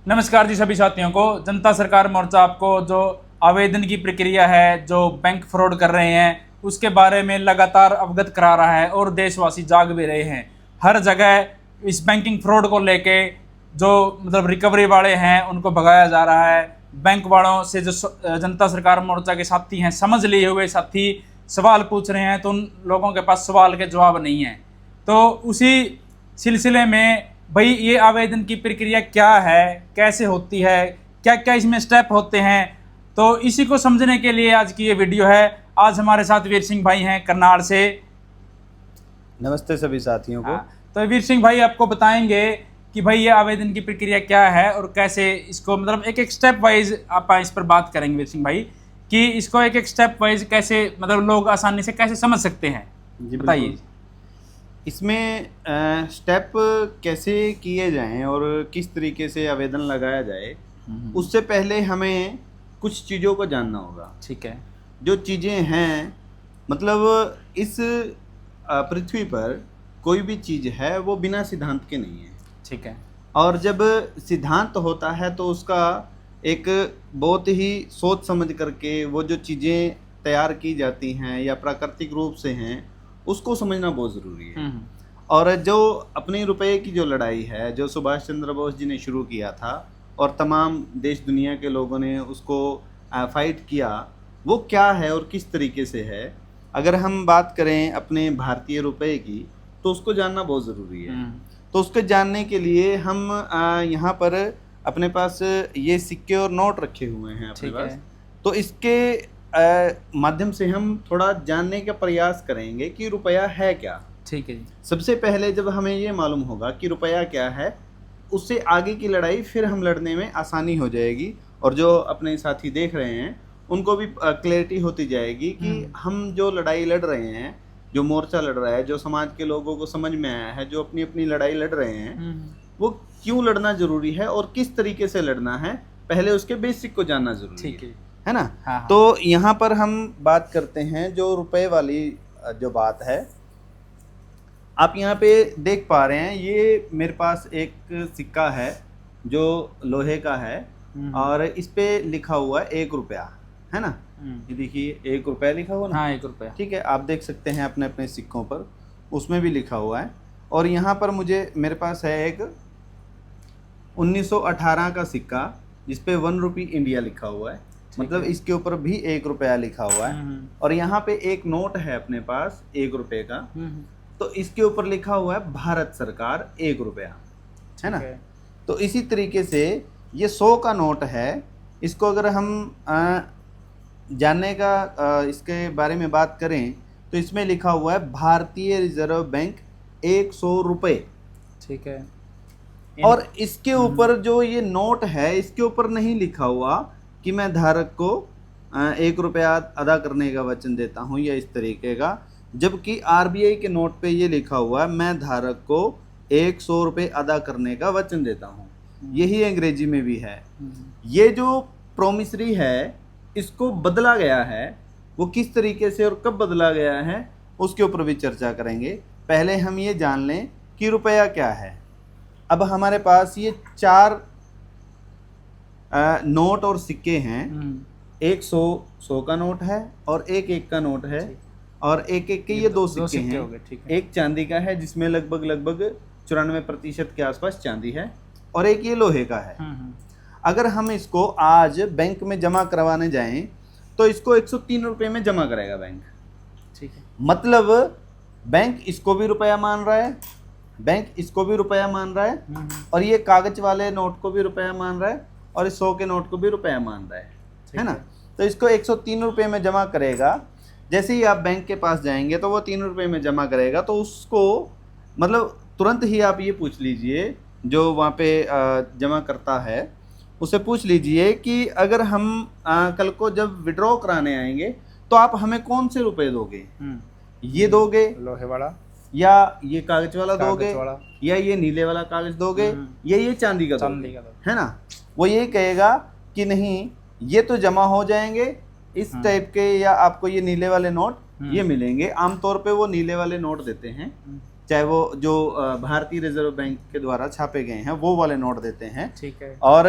नमस्कार जी सभी साथियों को। जनता सरकार मोर्चा आपको जो आवेदन की प्रक्रिया है, जो बैंक फ्रॉड कर रहे हैं, उसके बारे में लगातार अवगत करा रहा है और देशवासी जाग भी रहे हैं। हर जगह इस बैंकिंग फ्रॉड को लेके जो मतलब रिकवरी वाले हैं उनको भगाया जा रहा है। बैंक वालों से जो जनता सरकार मोर्चा के साथी हैं, समझ लिए हुए साथी सवाल पूछ रहे हैं तो उन लोगों के पास सवाल के जवाब नहीं है। तो उसी सिलसिले में भाई ये आवेदन की प्रक्रिया क्या है, कैसे होती है, क्या क्या इसमें स्टेप होते हैं, तो इसी को समझने के लिए आज की ये वीडियो है। आज हमारे साथ वीर सिंह भाई हैं करनाल से। नमस्ते सभी साथियों को। तो वीर सिंह भाई आपको बताएंगे कि भाई ये आवेदन की प्रक्रिया क्या है और कैसे इसको मतलब एक एक स्टेप वाइज आप इस पर बात करेंगे वीर सिंह भाई कि इसको एक एक स्टेप वाइज कैसे मतलब लोग आसानी से कैसे समझ सकते हैं। जी बताइए। इसमें स्टेप कैसे किए जाएं और किस तरीके से आवेदन लगाया जाए, उससे पहले हमें कुछ चीज़ों को जानना होगा। ठीक है। जो चीज़ें हैं, मतलब इस पृथ्वी पर कोई भी चीज़ है वो बिना सिद्धांत के नहीं है। ठीक है। और जब सिद्धांत होता है तो उसका एक बहुत ही सोच समझ करके वो जो चीज़ें तैयार की जाती हैं या प्राकृतिक रूप से हैं उसको समझना बहुत ज़रूरी है। और जो अपने रुपए की जो लड़ाई है, जो सुभाष चंद्र बोस जी ने शुरू किया था और तमाम देश दुनिया के लोगों ने उसको फाइट किया, वो क्या है और किस तरीके से है। अगर हम बात करें अपने भारतीय रुपए की तो उसको जानना बहुत ज़रूरी है। तो उसको जानने के लिए हम यहाँ पर अपने पास ये सिक्के और नोट रखे हुए हैं अपने पास। तो इसके माध्यम से हम थोड़ा जानने का प्रयास करेंगे कि रुपया है क्या। ठीक है जी। सबसे पहले जब हमें ये मालूम होगा कि रुपया क्या है, उससे आगे की लड़ाई फिर हम लड़ने में आसानी हो जाएगी और जो अपने साथी देख रहे हैं उनको भी क्लैरिटी होती जाएगी कि हम जो लड़ाई लड़ रहे हैं, जो मोर्चा लड़ रहा है, जो समाज के लोगों को समझ में आया है, जो अपनी अपनी लड़ाई लड़ रहे हैं, वो क्यों लड़ना जरूरी है और किस तरीके से लड़ना है, पहले उसके बेसिक को जानना जरूरी है ना। हाँ। तो यहाँ पर हम बात करते हैं जो रुपए वाली जो बात है। आप यहाँ पे देख पा रहे हैं, ये मेरे पास एक सिक्का है जो लोहे का है और इस पे लिखा हुआ है 1 रुपया, है ना। ये देखिए 1 रुपया लिखा हुआ ना। हाँ, 1 रुपया। ठीक है, आप देख सकते हैं अपने अपने सिक्कों पर, उसमें भी लिखा हुआ है। और यहाँ पर मेरे पास है एक 1918 का सिक्का जिस पे 1 रुपी इंडिया लिखा हुआ है, मतलब इसके ऊपर भी 1 रुपया लिखा हुआ है। और यहाँ पे एक नोट है अपने पास 1 रुपये का, तो इसके ऊपर लिखा हुआ है भारत सरकार 1 रुपया, है ना। तो इसी तरीके से ये 100 का नोट है, इसको अगर हम जानने का इसके बारे में बात करें तो इसमें लिखा हुआ है भारतीय रिजर्व बैंक 100 रुपये। ठीक है। और इसके ऊपर जो ये नोट है इसके ऊपर नहीं लिखा हुआ कि मैं धारक को 1 रुपया अदा करने का वचन देता हूँ या इस तरीके का, जबकि आरबीआई के नोट पे ये लिखा हुआ है मैं धारक को 100 रुपये अदा करने का वचन देता हूँ। यही अंग्रेजी में भी है। ये जो प्रोमिसरी है इसको बदला गया है, वो किस तरीके से और कब बदला गया है उसके ऊपर भी चर्चा करेंगे। पहले हम ये जान लें कि रुपया क्या है। अब हमारे पास ये 4 नोट और सिक्के हैं। एक 100 का नोट है और एक 1 का नोट है और एक के ये 2 सिक्के हैं। एक चांदी का है जिसमें लगभग 94% के आसपास चांदी है और एक ये लोहे का है। अगर हम इसको आज बैंक में जमा करवाने जाएं तो इसको 103 रुपये में जमा करेगा बैंक। ठीक है। मतलब बैंक इसको भी रुपया मान रहा है, बैंक इसको भी रुपया मान रहा है और ये कागज वाले नोट को भी रुपया मान रहा है और इस 100 के नोट को भी रुपया मान रहा है ना। तो इसको 103 रुपये में जमा करेगा। जैसे ही आप बैंक के पास जाएंगे तो वो 3 रुपये में जमा करेगा, तो उसको मतलब तुरंत ही आप ये पूछ लीजिए जो वहाँ पे जमा करता है उससे पूछ लीजिए कि अगर हम कल को जब विड्रॉ कराने आएंगे तो आप हमें कौन से रुपए दोगे, ये दोगे लोहे वाला या ये कागज वाला दोगे या ये नीले वाला कागज दोगे या ये चांदी का दोगे, है ना। वो ये कहेगा कि नहीं ये तो जमा हो जाएंगे इस टाइप के, या आपको ये नीले वाले नोट ये मिलेंगे। आमतौर पे वो नीले वाले नोट देते हैं, चाहे वो जो भारतीय रिजर्व बैंक के द्वारा छापे गए हैं वो वाले नोट देते हैं। ठीक है। और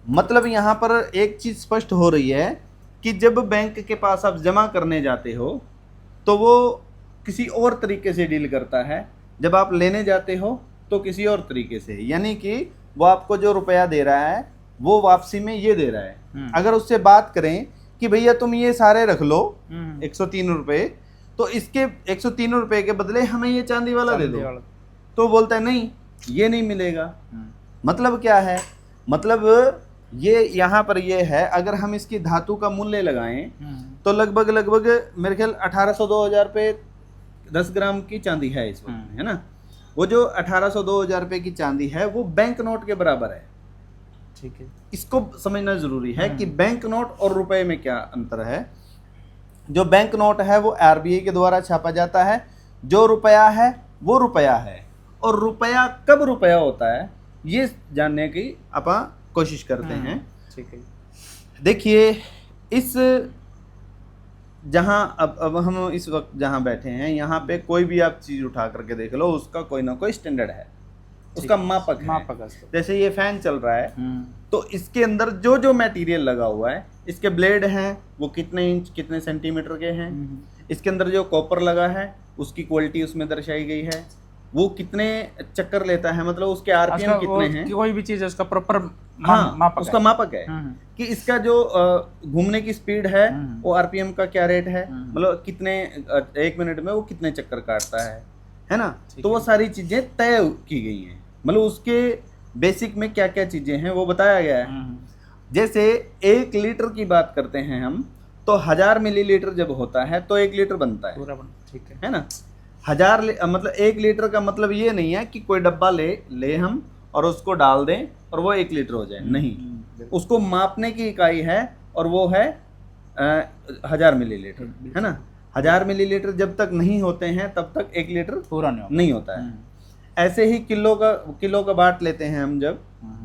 मतलब यहाँ पर एक चीज स्पष्ट हो रही है कि जब बैंक के पास आप जमा करने जाते हो तो वो किसी और तरीके से डील करता है, जब आप लेने जाते हो तो किसी और तरीके से, यानी कि वो आपको जो रुपया दे रहा है वो वापसी में ये दे रहा है। अगर उससे बात करें कि भैया तुम ये सारे रख लो 103 रुपये, तो इसके 103 रुपये के बदले हमें ये चांदी वाला दे दो, तो बोलता है नहीं ये नहीं मिलेगा। मतलब क्या है, मतलब ये यहाँ पर ये है, अगर हम इसकी धातु का मूल्य लगाएं तो लगभग मेरे ख्याल 1800-2000 रुपये 10 ग्राम की चांदी है इस वक्त, है ना। वो जो 1800-2000 रुपये की चांदी है वो बैंक नोट के बराबर है। ठीक है, इसको समझना जरूरी है कि बैंक नोट और रुपए में क्या अंतर है। जो बैंक नोट है वो आरबीआई के द्वारा छापा जाता है, जो रुपया है वो रुपया है, और रुपया कब रुपया होता है ये जानने की अपन कोशिश करते हैं। ठीक है। देखिए इस जहां अब हम इस वक्त जहां बैठे हैं यहाँ पे कोई भी आप चीज उठा करके देख लो, उसका कोई ना कोई स्टैंडर्ड है, उसका मापक है। जैसे ये फैन चल रहा है तो इसके अंदर जो जो मटेरियल लगा हुआ है, इसके ब्लेड हैं वो कितने इंच कितने सेंटीमीटर के हैं, इसके अंदर जो कॉपर लगा है उसकी क्वालिटी उसमें दर्शाई गई है, वो कितने चक्कर लेता है, मतलब उसके आरपीएम कितने हैं, कोई भी चीज है उसका प्रॉपर मापक उसका मापक है कि इसका जो घूमने की स्पीड है वो आरपीएम का क्या रेट है, मतलब कितने 1 मिनट में वो कितने चक्कर काटता है ना। तो वो सारी चीजें तय की गई हैं, मतलब उसके बेसिक में क्या क्या चीजें हैं वो बताया गया है। जैसे 1 लीटर की बात करते हैं हम, तो 1000 मिलीलीटर जब होता है तो 1 लीटर बनता है। ठीक है ना। 1000 मतलब 1 लीटर का मतलब ये नहीं है कि कोई डब्बा ले हम और उसको डाल दें और वो 1 लीटर हो जाए, नहीं, उसको मापने की इकाई है और वो है 1000 मिलीलीटर, है ना। 1000 मिलीलीटर जब तक नहीं होते हैं तब तक 1 लीटर पूरा नहीं होता है। ऐसे ही किलो का बाट लेते हैं हम जब,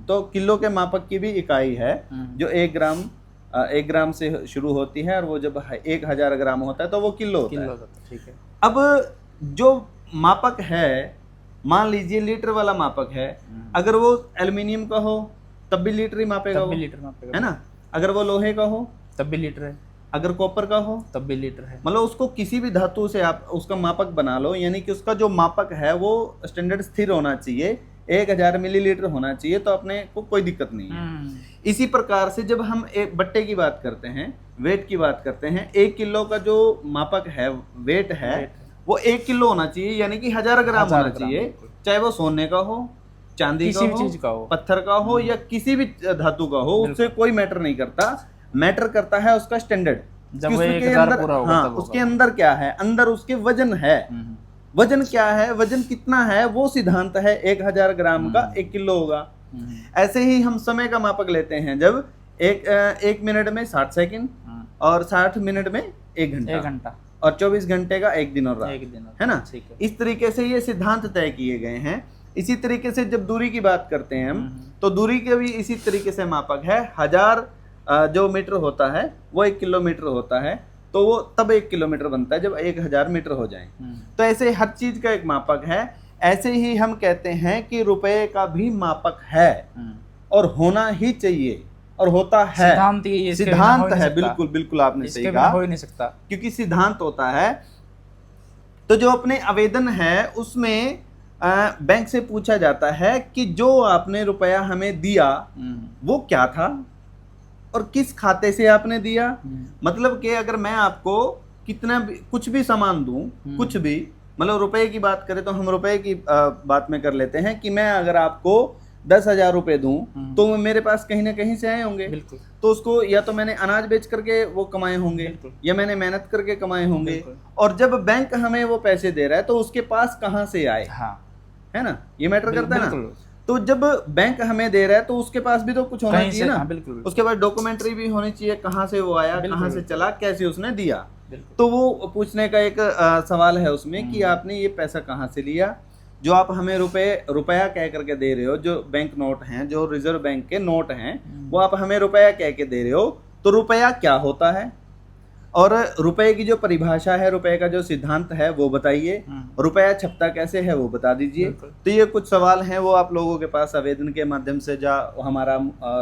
तो किलो के मापक की भी इकाई है जो 1 ग्राम से शुरू होती है और वो जब 1000 ग्राम होता है तो वो किलो होता है। ठीक है। अब जो मापक है, मान लीजिए लीटर वाला मापक है, अगर वो एल्युमिनियम का हो तब भी लीटर ही मापेगा, है ना। अगर वो लोहे का हो तब भी लीटर है, अगर कॉपर का हो तब भी लीटर है, मतलब उसको किसी भी धातु से आप उसका मापक बना लो, यानी कि उसका जो मापक है वो स्टैंडर्ड स्थिर होना चाहिए, 1000 मिलीलीटर होना चाहिए, तो अपने को कोई दिक्कत नहीं है। इसी प्रकार से जब हम एक बट्टे की बात करते हैं, वेट की बात करते हैं, 1 किलो का जो मापक है वेट है वो 1 किलो होना चाहिए, यानी कि 1000 ग्राम होना चाहिए, चाहे वो सोने का हो, चांदी का हो, चीज का हो, पत्थर का हो या किसी भी धातु का हो, उससे कोई मैटर नहीं करता। मैटर करता है उसका स्टैंडर्ड, जब उसके अंदर, हाँ, उसके अंदर क्या है, अंदर उसके वजन है, वजन क्या है, वजन कितना है, वो सिद्धांत है 1000 ग्राम का 1 किलो होगा। ऐसे ही हम समय का मापक लेते हैं, जब एक मिनट में 60 सेकंड और 60 मिनट में 1 घंटा और 24 घंटे का 1 दिन और रात, है ना। इस तरीके से ये सिद्धांत तय किए गए हैं। इसी तरीके से जब दूरी की बात करते हैं हम, तो दूरी के भी इसी तरीके से मापक है। 1000 जो मीटर होता है वो 1 किलोमीटर होता है, तो वो तब 1 किलोमीटर बनता है जब 1000 मीटर हो जाए। तो ऐसे हर चीज का एक मापक है। ऐसे ही हम कहते हैं कि रुपए का भी मापक है और होना ही चाहिए और होता है, सिद्धांत है। बिल्कुल बिल्कुल आपने सही कहा, हो ही नहीं सकता, क्योंकि सिद्धांत होता है। तो जो अपने आवेदन है उसमें बैंक से पूछा जाता है कि जो आपने रुपया हमें दिया वो क्या था और किस खाते से आपने दिया। मतलब कि अगर मैं आपको कितना भी कुछ भी सामान दूं, कुछ भी, मतलब रुपए की बात करें तो हम रुपए की बात में कर लेते हैं कि मैं अगर आपको 10,000 रुपए दूं तो मेरे पास कहीं ना कहीं से आए होंगे, तो उसको या तो मैंने अनाज बेच करके वो कमाए होंगे या मैंने मेहनत करके कमाए होंगे। और जब बैंक हमें वो पैसे दे रहा है तो उसके पास कहाँ से आए, है ना, ये मैटर करता है ना। तो जब बैंक हमें दे रहा है तो उसके पास भी तो कुछ होना चाहिए ना, उसके बाद डॉक्यूमेंट्री भी होनी चाहिए, कहाँ से वो आया, कहाँ से चला, कैसे उसने दिया। तो वो पूछने का एक सवाल है उसमें कि आपने ये पैसा कहाँ से लिया, जो आप हमें रुपया कह करके दे रहे हो, जो बैंक नोट हैं, जो रिजर्व बैंक के नोट हैं, वो आप हमें रुपया कह के दे रहे हो, तो रुपया क्या होता है। और रुपए की जो परिभाषा है, रुपए का जो सिद्धांत है वो बताइए, रुपया छपता कैसे है वो बता दीजिए। तो ये कुछ सवाल हैं, वो आप लोगों के पास आवेदन के माध्यम से, जो हमारा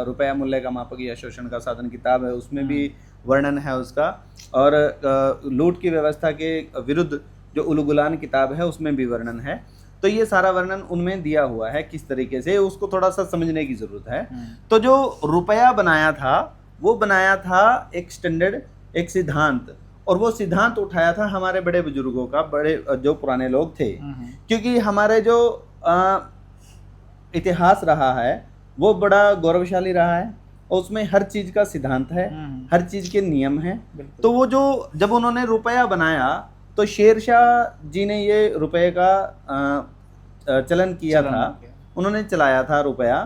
रुपया मूल्य का मापक या शोषण का साधन किताब है उसमें भी वर्णन है उसका, और लूट की व्यवस्था के विरुद्ध जो उलगुलान किताब है उसमें भी वर्णन है। तो ये सारा वर्णन उनमें दिया हुआ है, किस तरीके से, उसको थोड़ा सा समझने की जरूरत है। तो जो रुपया बनाया था वो बनाया था एक स्टैंडर्ड, एक सिद्धांत, और वो सिद्धांत उठाया था हमारे बड़े बुजुर्गों का, बड़े जो पुराने लोग थे। क्योंकि हमारे जो इतिहास रहा है वो बड़ा गौरवशाली रहा है, और उसमें हर चीज का सिद्धांत है, हर चीज के नियम हैं। तो वो जो जब उन्होंने रुपया बनाया तो शेरशाह जी ने ये रुपये का चलन किया था, उन्होंने चलाया था रुपया।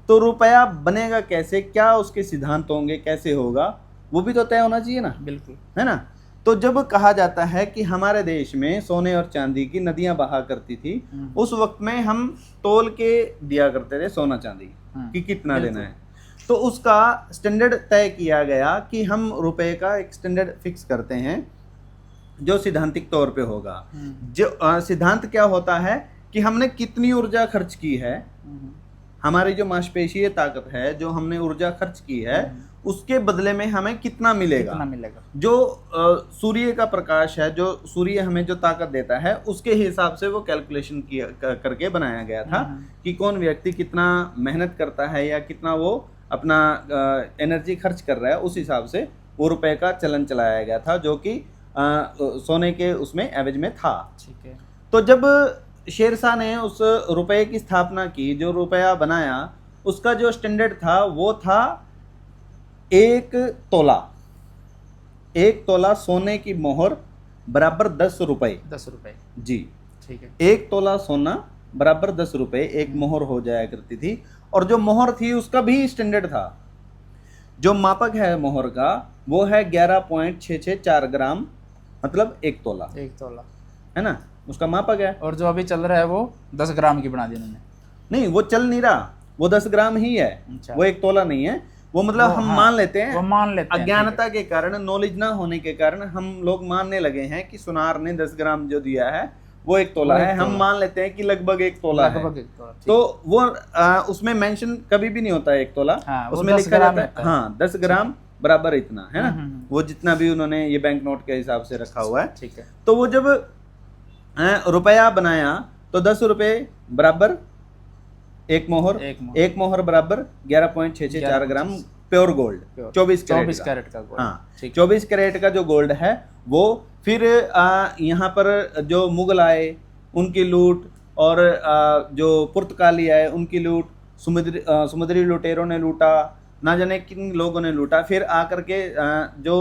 तो रुपया बनेगा कैसे, क्या उसके सिद्धांत होंगे, कैसे होगा, वो भी तो तय होना चाहिए ना। बिल्कुल, है ना। तो जब कहा जाता है कि हमारे देश में सोने और चांदी की नदियां बहा करती थी, उस वक्त में हम तोल के दिया करते थे सोना चांदी कि कितना लेना है। तो उसका स्टैंडर्ड तय किया गया कि हम रुपए का एक स्टैंडर्ड फिक्स करते हैं जो सिद्धांतिक तौर पे होगा। जो सिद्धांत क्या होता है कि हमने कितनी ऊर्जा खर्च की है, हमारी जो मांसपेशीय ताकत है, जो हमने ऊर्जा खर्च की है, उसके बदले में हमें कितना मिलेगा। जो सूर्य का प्रकाश है, जो सूर्य हमें जो ताकत देता है, उसके हिसाब से वो कैलकुलेशन किया करके बनाया गया था कि कौन व्यक्ति कितना मेहनत करता है या कितना वो अपना एनर्जी खर्च कर रहा है, उस हिसाब से वो रुपए का चलन चलाया गया था, जो कि सोने के उसमें एवज में था। ठीक है। तो जब शेरशाह ने उस रुपए की स्थापना की, जो रुपया बनाया, उसका जो स्टैंडर्ड था वो था 1 तोला। 1 तोला सोने की मोहर बराबर 10 रुपए। 10 रुपए जी, ठीक है। 1 तोला सोना बराबर 10 रुपए एक मोहर हो जाया करती थी। और जो मोहर थी उसका भी स्टैंडर्ड था। जो मापक है मोहर का वो है 11.664 ग्राम, मतलब 1 तोला। 1 तोला है ना, उसका मापक है। और जो अभी चल रहा है वो 10 ग्राम की बना दी उन्होंने। नहीं, वो चल नहीं रहा, वो 10 ग्राम ही है। अच्छा। वो 1 तोला नहीं है, वो मतलब वो, हम हाँ, मान लेते हैं, वो मान लेते हैं, अज्ञानता के कारण, नॉलेज ना होने के कारण हम लोग मानने लगे हैं कि सुनार ने 10 ग्राम जो दिया है वो 1 तोला है। हम मान लेते हैं कि लगभग 1 तोला है। तो वो उसमें मेंशन कभी भी नहीं होता है 1 तोला। हाँ, उसमें लिखा जाता है हाँ 10 ग्राम बराबर इतना, है ना। वो जितना भी उन्होंने ये बैंक नोट के हिसाब से रखा हुआ है। ठीक है। तो वो जब रुपया बनाया तो 10 रुपए बराबर 1 मोहर, 1 मोहर बराबर 11.664 ग्राम प्योर गोल्ड, 24 कैरेट का गोल्ड। हाँ, 24 कैरेट का जो गोल्ड है वो फिर यहाँ पर जो मुगल आए उनकी लूट, और जो पुर्तगाली आए उनकी लूट, समुद्री लुटेरों ने लूटा, ना जाने किन लोगों ने लूटा। फिर आकर के जो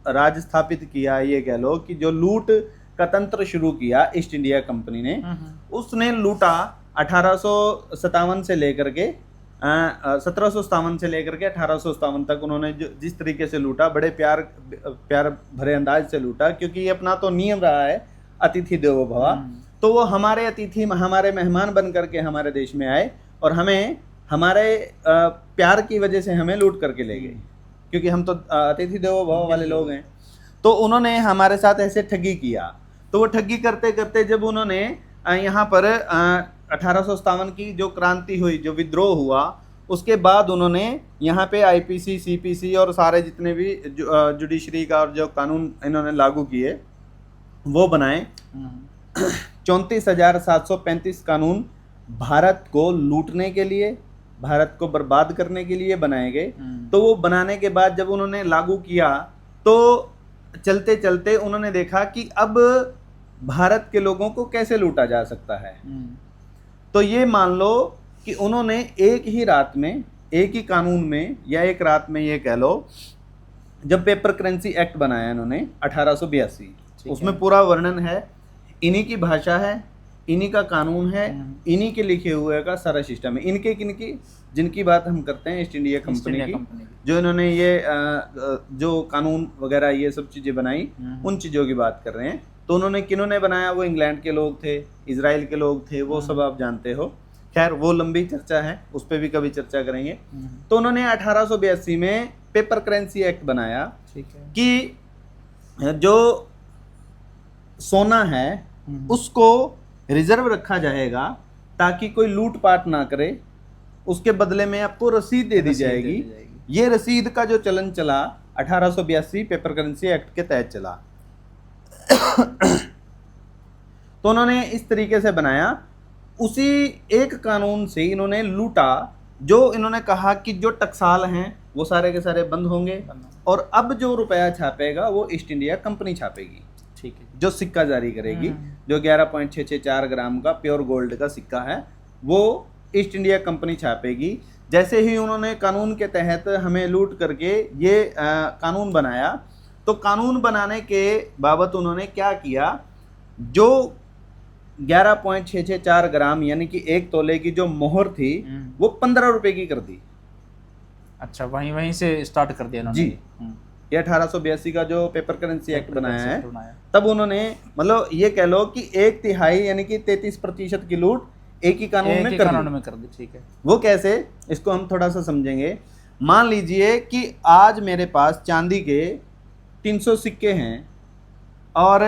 राज स्थापित किया, ये कह लो कि जो लूट का तंत्र शुरू किया ईस्ट इंडिया कंपनी ने, उसने लूटा 1857 से लेकर के 1757 से लेकर के 1857 तक उन्होंने जिस तरीके से लूटा, बड़े प्यार भरे अंदाज से लूटा। क्योंकि ये अपना तो नियम रहा है अतिथि देवो भव। तो वो हमारे अतिथि, हमारे मेहमान बन करके हमारे देश में आए और हमें हमारे प्यार की वजह से हमें लूट करके ले गए, क्योंकि हम तो अतिथि देवो भव वाले लोग हैं। तो उन्होंने हमारे साथ ऐसे ठगी किया। तो वो ठगी करते करते जब उन्होंने यहाँ पर 1857 की जो क्रांति हुई, जो विद्रोह हुआ, उसके बाद उन्होंने यहाँ पे आईपीसी, सीपीसी और सारे जितने भी जुडिशरी का और जो कानून इन्होंने लागू किए वो बनाए। 34,735 कानून भारत को लूटने के लिए, भारत को बर्बाद करने के लिए बनाए गए। तो वो बनाने के बाद जब उन्होंने लागू किया तो चलते चलते उन्होंने देखा कि अब भारत के लोगों को कैसे लूटा जा सकता है। तो ये मान लो कि उन्होंने एक ही रात में, एक ही कानून में, या एक रात में ये कह लो, जब पेपर करेंसी एक्ट बनाया इन्होंने 1882, उसमें पूरा वर्णन है, इन्हीं की भाषा है, इन्हीं का कानून है, इन्हीं के लिखे हुए का सारा सिस्टम है। इनके किनकी, जिनकी बात हम करते हैं ईस्ट इंडिया कंपनी की, जो इन्होंने ये जो कानून वगैरह ये सब चीज़ें बनाई, उन चीज़ों की बात कर रहे हैं। तो उन्होंने किन्होंने बनाया, वो इंग्लैंड के लोग थे, इजराइल के लोग थे, वो सब आप जानते हो। खैर वो लंबी चर्चा है, उस पर भी कभी चर्चा करेंगे। तो उन्होंने 1882 में पेपर करेंसी एक्ट बनाया कि जो सोना है उसको रिजर्व रखा जाएगा ताकि कोई लूटपाट ना करे, उसके बदले में आपको रसीद दे दी जाएगी। ये रसीद का जो चलन चला 1882 पेपर करेंसी एक्ट के तहत चला। तो उन्होंने इस तरीके से बनाया। उसी एक कानून से इन्होंने लूटा, जो इन्होंने कहा कि जो टकसाल हैं वो सारे के सारे बंद होंगे और अब जो रुपया छापेगा वो ईस्ट इंडिया कंपनी छापेगी, ठीक है, जो सिक्का जारी करेगी। जो 11.664 ग्राम का प्योर गोल्ड का सिक्का है वो ईस्ट इंडिया कंपनी छापेगी। जैसे ही उन्होंने कानून के तहत हमें लूट करके ये कानून बनाया, तो कानून बनाने के बाबत उन्होंने क्या किया, जो 11.664 ग्राम यानी कि 1 तोले की जो मोहर थी वो 15 रुपए की कर दी। अच्छा, वहीं से स्टार्ट कर दिया उन्होंने। जी। ये 1882 का जो पेपर करेंसी एक्ट बनाया है, तब उन्होंने मतलब ये कह लो कि 1/3 यानी कि 33% की लूट एक ही कानून में कर दी। ठीक है। वो कैसे, इसको हम थोड़ा सा समझेंगे। मान लीजिए कि आज मेरे पास चांदी के 300 सिक्के हैं और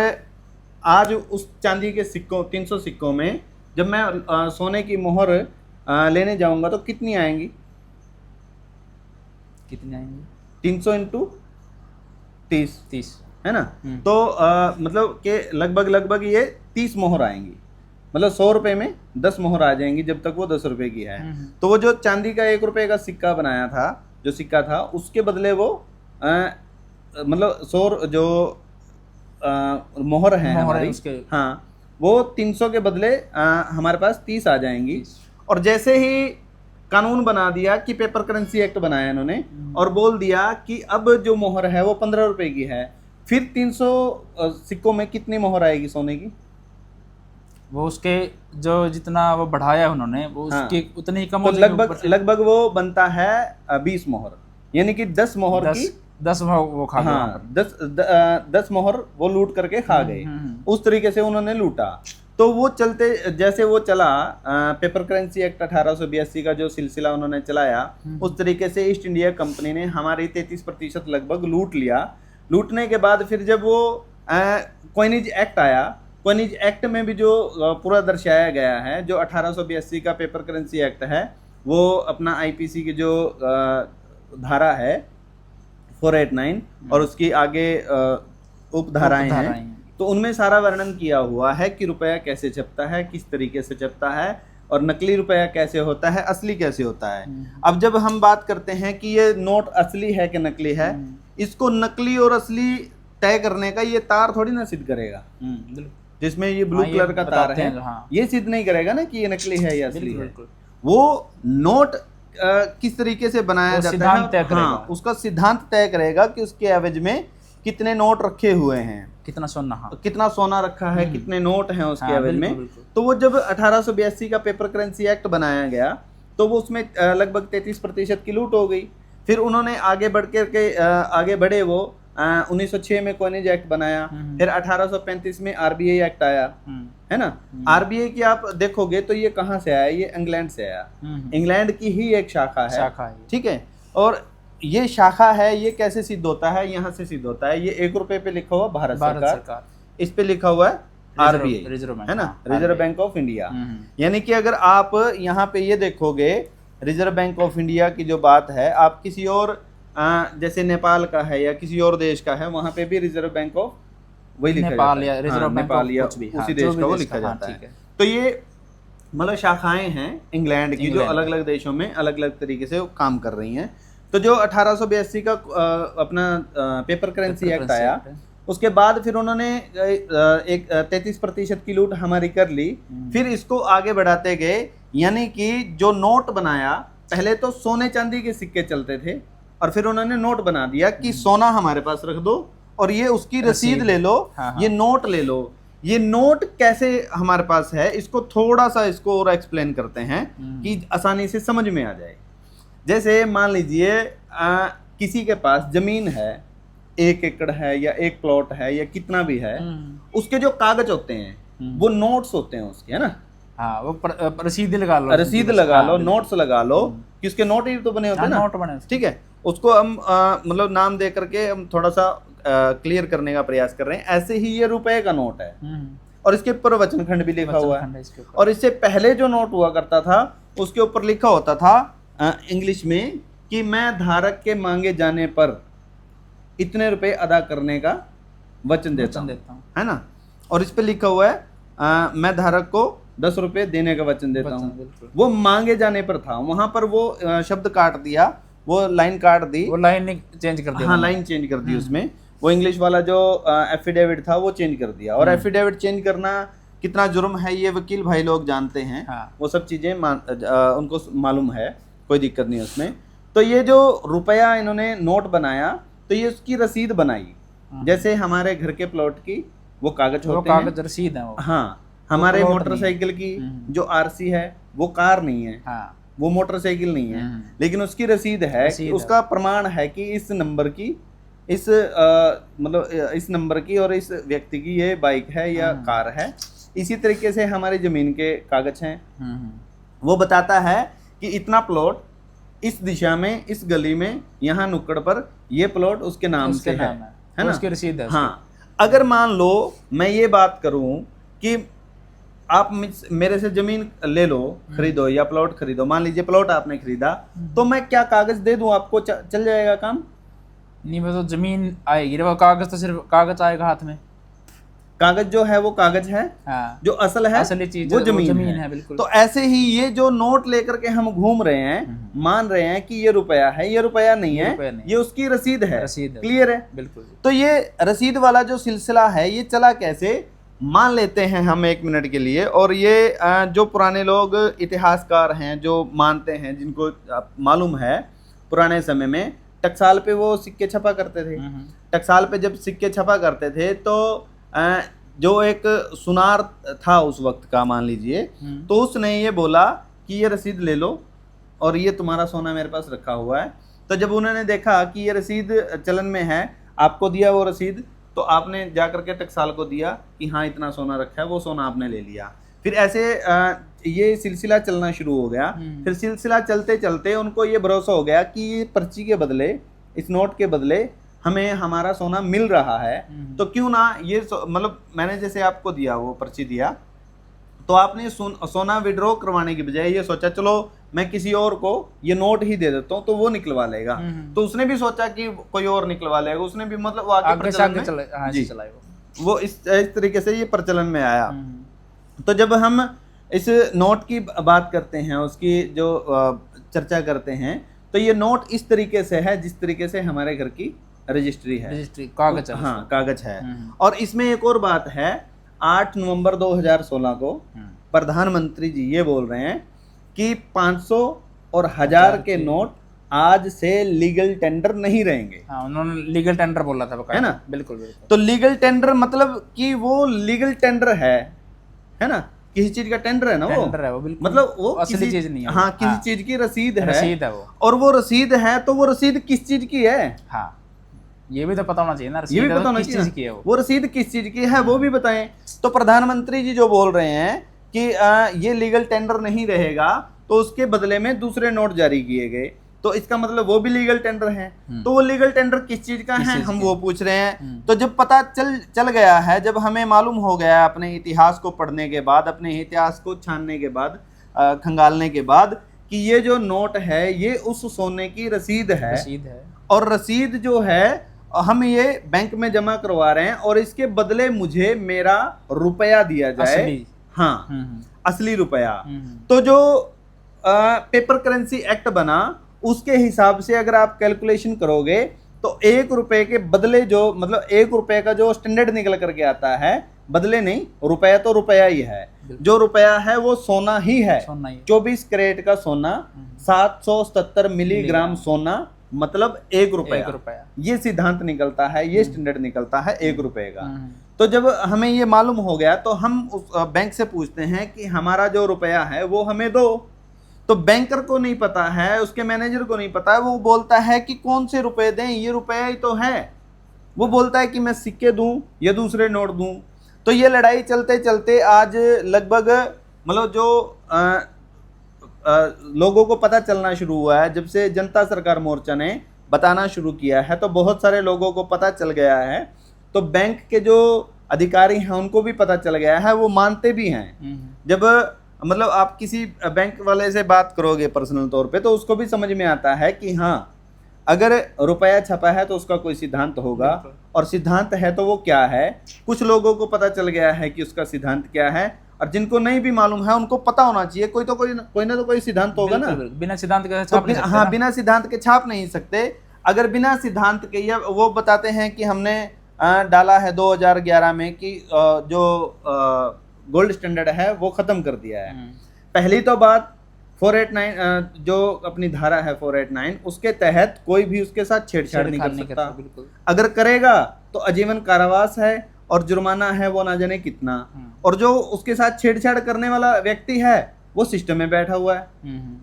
आज उस चांदी के सिक्कों 300 सिक्कों में जब मैं सोने की मोहर लेने जाऊंगा तो कितनी आएंगी? कितनी आएंगी? 300 इंटू 30 है ना। तो मतलब कि लगभग ये 30 मोहर आएंगी। मतलब 100 रुपए में 10 मोहर आ जाएंगी जब तक वो 10 रुपए की है। तो वो जो चांदी का 1 रुपए का सिक्का बनाया था, जो सिक्का था, उसके बदले वो मतलब 100 जो मोहर है हमारी, हाँ, वो 300 के बदले हमारे पास 30 आ जाएंगी। और जैसे ही कानून बना दिया कि पेपर करेंसी एक्ट बनाया इन्होंने और बोल दिया कि अब जो मोहर है वो 15 रुपए की है, फिर 300 सिक्कों में कितनी मोहर आएगी सोने की? वो उसके जो जितना वो बढ़ाया उन्होंने वो उसकी उतनी ही कम हो जाएगी। लगभग वो बनता है 20 मोहर, यानी कि 10 मोहर की 10 वो खा गए। हाँ, 10 मोहर वो लूट करके खा गए। उस तरीके से उन्होंने लूटा। तो वो चलते जैसे वो चला पेपर करेंसी एक्ट 1882 का जो सिलसिला उन्होंने चलाया, उस तरीके से ईस्ट इंडिया कंपनी ने हमारी 33% लगभग लूट लिया। लूटने के बाद फिर जब वो कॉइनेज एक्ट आया, कॉइनेज एक्ट में भी जो पूरा दर्शाया गया है, जो 1882 का पेपर करेंसी एक्ट है, वो अपना आईपीसी की जो धारा है 489 और उसकी आगे उपधाराएं हैं, तो उनमें सारा वर्णन किया हुआ है कि रुपया कैसे छपता है, किस तरीके से छपता है और नकली रुपया कैसे होता है, असली कैसे होता है। अब जब हम बात करते हैं कि ये नोट असली है कि नकली है, इसको नकली और असली तय करने का ये तार थोड़ी ना सिद्ध करेगा। जिसमें ये ब्लू कलर का तार है, ये सिद्ध नहीं करेगा ना कि ये नकली है या असली है। वो नोट किस तरीके से बनाया जाता है, हाँ, उसका सिद्धांत तय करेगा कि उसके एवज में कितने नोट रखे हुए हैं, कितना सोना रखा है, कितने नोट हैं उसके एवज में। तो वो जब 1882 का पेपर करेंसी एक्ट बनाया गया तो वो उसमें लगभग 33% की लूट हो गई। फिर उन्होंने आगे बढ़े वो 1906 में कॉइनेज एक्ट बनाया। फिर 1835 में आरबीआई एक्ट आया, है ना। आरबीआई की आप देखोगे तो ये कहाँ से आया? ये इंग्लैंड से आया। इंग्लैंड की ही एक शाखा है, ठीक है। और ये शाखा है, ये कैसे सिद्ध होता है? यहाँ से सिद्ध होता है। ये 1 रुपए पे लिखा हुआ भारत सरकार, इस पे लिखा हुआ है आरबीआई, है ना, रिजर्व बैंक ऑफ इंडिया। यानी कि अगर आप यहाँ पे ये देखोगे रिजर्व बैंक ऑफ इंडिया की जो बात है, आप किसी और जैसे नेपाल का है या किसी और देश का है, वहां पे भी रिजर्व बैंक ऑफ वही लिखा जाता है, नेपाल या उसी देश का वो लिखा जाता है। तो ये मतलब शाखाएं हैं इंग्लैंड की जो अलग अलग देशों में अलग अलग तरीके से काम कर रही हैं। तो जो 1882 का अपना पेपर करेंसी एक्ट आया, उसके बाद फिर उन्होंने एक 33% की लूट हमारी कर ली। फिर इसको आगे बढ़ाते गए, यानी कि जो नोट बनाया, पहले तो सोने चांदी के सिक्के चलते थे और फिर उन्होंने नोट बना दिया कि सोना हमारे पास रख दो और ये उसकी रसीद ले लो, ये नोट ले लो। ये नोट कैसे हमारे पास है, इसको थोड़ा सा इसको और एक्सप्लेन करते हैं कि आसानी से समझ में आ जाए। जैसे मान लीजिए किसी के पास जमीन है, 1 एकड़ है या 1 प्लॉट है या कितना भी है, उसके जो कागज होते हैं वो नोट्स होते हैं उसके, है ना। हाँ, वो रसीद लगा लो, नोट्स लगा लो कि उसके नोट ही तो बने होते हैं ना, नोट बने, ठीक है। उसको हम मतलब नाम दे करके हम थोड़ा सा क्लियर करने का प्रयास कर रहे हैं। ऐसे ही ये रुपए का नोट है और इसके ऊपर वचन खंड भी लिखा हुआ है। और इससे पहले जो नोट हुआ करता था उसके ऊपर लिखा होता था इंग्लिश में कि मैं धारक के मांगे जाने पर इतने रुपए अदा करने का वचन देता हूँ, है ना। और इस पे लिखा हुआ है मैं धारक को 10 रुपए देने का वचन देता हूँ। वो मांगे जाने पर था, वहां पर वो शब्द काट दिया, वो लाइन काट दी, वो लाइन चेंज कर दी। हाँ, लाइन चेंज कर दी उसमें। वो इंग्लिश वाला जो एफिडेविट था वो चेंज कर दिया। और एफिडेविट चेंज करना कितना जुर्म है ये वकील भाई लोग जानते हैं। हाँ। वो सब चीजें उनको मालूम है, कोई दिक्कत नहीं उसमें। तो ये जो रुपया इन्होंने नोट बनाया तो ये उसकी रसीद बनाई, जैसे हमारे घर के प्लॉट की वो कागज होते हैं, कागज रसीद है वो। हाँ, हमारे मोटरसाइकिल की जो आरसी है वो कार नहीं है, हाँ, वो मोटरसाइकिल नहीं है, लेकिन उसकी रसीद है कि उसका प्रमाण है कि इस नंबर की, इस मतलब इस नंबर की और इस व्यक्ति की ये बाइक है या कार है। इसी तरीके से हमारी जमीन के कागज हैं, वो बताता है कि इतना प्लॉट इस दिशा में, इस गली में, यहाँ नुक्कड़ पर ये प्लॉट उसके नाम से है ना, उसकी रसीद है। हाँ, अगर मान लो मैं ये बात करूं कि आप मेरे से जमीन ले लो, खरीदो या प्लॉट खरीदो, मान लीजिए प्लॉट आपने खरीदा, तो मैं क्या कागज दे दूं आपको, चल जाएगा काम? नहीं, मैं तो जमीन आएगी, वो कागज तो सिर्फ कागज आएगा हाथ में। कागज जो है वो कागज है, हाँ, जो असल है असली चीज वो जमीन है बिल्कुल। तो ऐसे ही ये जो नोट लेकर के हम घूम रहे हैं, मान रहे हैं कि ये रुपया है, ये रुपया नहीं है, ये उसकी रसीद है, क्लियर है बिल्कुल। तो ये रसीद वाला जो सिलसिला है ये चला कैसे, मान लेते हैं हम 1 मिनट के लिए। और ये जो पुराने लोग इतिहासकार हैं, जो मानते हैं, जिनको मालूम है पुराने समय में टकसाल पे वो सिक्के छपा करते थे। टकसाल पे जब सिक्के छपा करते थे तो जो एक सुनार था उस वक्त का, मान लीजिए, तो उसने ये बोला कि ये रसीद ले लो और ये तुम्हारा सोना मेरे पास रखा हुआ है। तो जब उन्होंने देखा कि ये रसीद चलन में है, आपको दिया वो रसीद, तो आपने जा करके टकसाल को दिया कि हाँ इतना सोना रखा है, वो सोना आपने ले लिया। फिर ऐसे ये सिलसिला चलना शुरू हो गया। फिर सिलसिला चलते चलते उनको ये भरोसा हो गया कि ये पर्ची के बदले, इस नोट के बदले हमें हमारा सोना मिल रहा है, तो क्यों ना ये मतलब मैंने जैसे आपको दिया वो पर्ची दिया, तो आपने सोना विड्रॉ करवाने की बजाय ये सोचा चलो मैं किसी और को ये नोट ही दे देता हूँ तो वो निकलवा लेगा। तो उसने भी सोचा कि कोई और निकलवा लेगा, उसने भी मतलब वो आगे वो इस तरीके से ये प्रचलन में आया। तो जब हम इस नोट की बात करते हैं, उसकी जो चर्चा करते हैं, तो ये नोट इस तरीके से है जिस तरीके से हमारे घर की रजिस्ट्री है, कागज है। हाँ, कागज है। और इसमें एक और बात है, 8 नवंबर 2016 को प्रधानमंत्री जी ये बोल रहे हैं कि 500 और 1000 के नोट आज से लीगल टेंडर नहीं रहेंगे। हाँ, उन्होंने लीगल टेंडर बोला था, है ना, बिल्कुल बिल्कुल। तो लीगल टेंडर मतलब कि वो लीगल टेंडर है ना, किसी चीज का टेंडर है ना, वो मतलब वो असली चीज नहीं है। हाँ, किसी चीज की रसीद है वो। और वो रसीद है, तो वो रसीद किस चीज की है, हाँ, ये भी तो पता होना चाहिए ना, ये भी पता होना चाहिए किस चीज की है वो रसीद किस चीज की है, वो भी बताएं। तो प्रधानमंत्री जी जो बोल रहे हैं कि ये लीगल टेंडर नहीं रहेगा, तो उसके बदले में दूसरे नोट जारी किए गए, तो इसका मतलब वो भी लीगल टेंडर है। तो वो लीगल टेंडर किस चीज का है, हम वो पूछ रहे हैं। तो जब पता चल गया है, जब हमें मालूम हो गया अपने इतिहास को पढ़ने के बाद, अपने इतिहास को छानने के बाद, खंगालने के बाद, कि ये जो नोट है ये उस सोने की रसीद है। और रसीद जो है हम ये बैंक में जमा करवा रहे हैं और इसके बदले मुझे मेरा रुपया दिया जाए, हाँ, असली रुपया। तो जो पेपर करेंसी एक्ट बना उसके हिसाब से अगर आप कैलकुलेशन करोगे तो 1 रुपए के बदले जो, मतलब 1 रुपए का जो स्टैंडर्ड निकल करके आता है, बदले नहीं, रुपया तो रुपया ही है, जो रुपया है वो सोना ही है। 24 कैरेट का सोना, 777 मिलीग्राम सोना, मतलब 1 रुपया। ये सिद्धांत निकलता है, ये स्टैंडर्ड निकलता है 1 रुपए का। तो जब हमें ये मालूम हो गया तो हम उस बैंक से पूछते हैं कि हमारा जो रुपया है वो हमें दो। तो बैंकर को नहीं पता है, उसके मैनेजर को नहीं पता है, वो बोलता है कि कौन से रुपए दें, ये रुपया ही तो है। वो बोलता है कि मैं सिक्के दूं या दूसरे नोट दूं। तो ये लड़ाई चलते चलते आज लगभग मतलब जो लोगों को पता चलना शुरू हुआ है, जब से जनता सरकार मोर्चा ने बताना शुरू किया है तो बहुत सारे लोगों को पता चल गया है, तो बैंक के जो अधिकारी हैं उनको भी पता चल गया है, वो मानते भी हैं। जब मतलब आप किसी बैंक वाले से बात करोगे पर्सनल तौर पे तो उसको भी समझ में आता है कि हाँ, अगर रुपया छपा है तो उसका कोई सिद्धांत होगा, और सिद्धांत है तो वो क्या है। कुछ लोगों को पता चल गया है कि उसका सिद्धांत क्या है, और जिनको नहीं भी मालूम है उनको पता होना चाहिए, कोई ना तो कोई सिद्धांत होगा ना। बिना सिद्धांत के तो छाप नहीं सकते हाँ, ना। बिना सिद्धांत के छाप नहीं सकते। अगर बिना सिद्धांत के, या वो बताते हैं कि हमने डाला है 2011 में कि जो गोल्ड स्टैंडर्ड है वो खत्म कर दिया है। पहली तो बात 489 जो अपनी धारा है 489, उसके तहत कोई भी उसके साथ छेड़छाड़ नहीं कर सकता। अगर करेगा तो आजीवन कारावास है और जुर्माना है वो ना जाने कितना। और जो उसके साथ छेड़छाड़ करने वाला व्यक्ति है वो सिस्टम में बैठा हुआ है।